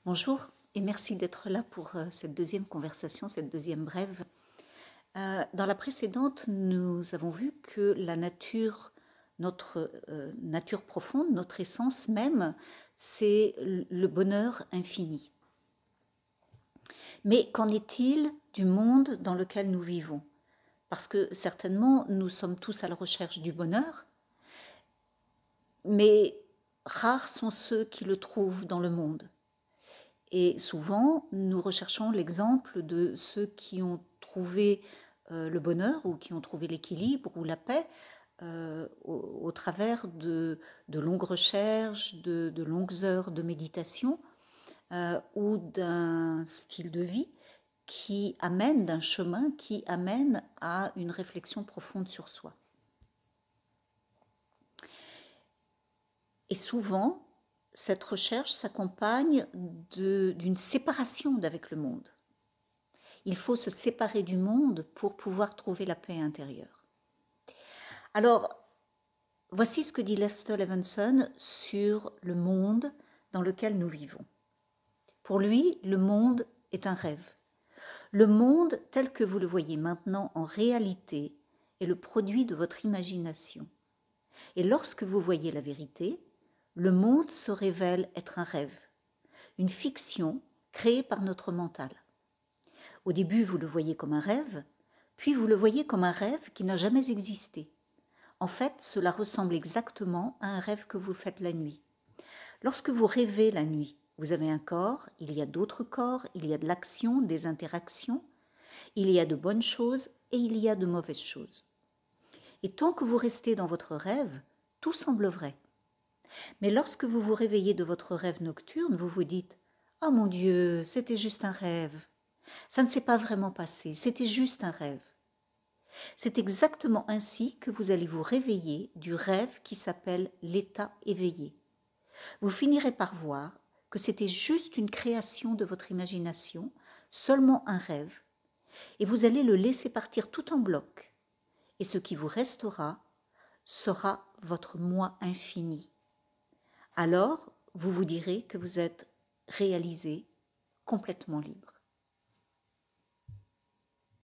Bonjour et merci d'être là pour cette deuxième conversation, cette deuxième brève. Dans la précédente, nous avons vu que la nature, notre nature profonde, notre essence même, c'est le bonheur infini. Mais qu'en est-il du monde dans lequel nous vivons? Parce que certainement, nous sommes tous à la recherche du bonheur, mais rares sont ceux qui le trouvent dans le monde. Et souvent, nous recherchons l'exemple de ceux qui ont trouvé le bonheur ou qui ont trouvé l'équilibre ou la paix au travers de longues recherches, de longues heures de méditation ou d'un style de vie qui amène, d'un chemin qui amène à une réflexion profonde sur soi. Et souvent, cette recherche s'accompagne d'une séparation d'avec le monde. Il faut se séparer du monde pour pouvoir trouver la paix intérieure. Alors, voici ce que dit Lester Levinson sur le monde dans lequel nous vivons. Pour lui, le monde est un rêve. Le monde tel que vous le voyez maintenant en réalité est le produit de votre imagination. Et lorsque vous voyez la vérité, le monde se révèle être un rêve, une fiction créée par notre mental. Au début, vous le voyez comme un rêve, puis vous le voyez comme un rêve qui n'a jamais existé. En fait, cela ressemble exactement à un rêve que vous faites la nuit. Lorsque vous rêvez la nuit, vous avez un corps, il y a d'autres corps, il y a de l'action, des interactions, il y a de bonnes choses et il y a de mauvaises choses. Et tant que vous restez dans votre rêve, tout semble vrai. Mais lorsque vous vous réveillez de votre rêve nocturne, vous vous dites « Oh mon Dieu, c'était juste un rêve. Ça ne s'est pas vraiment passé, c'était juste un rêve. » C'est exactement ainsi que vous allez vous réveiller du rêve qui s'appelle l'état éveillé. Vous finirez par voir que c'était juste une création de votre imagination, seulement un rêve, et vous allez le laisser partir tout en bloc. Et ce qui vous restera sera votre moi infini. Alors, vous vous direz que vous êtes réalisé, complètement libre.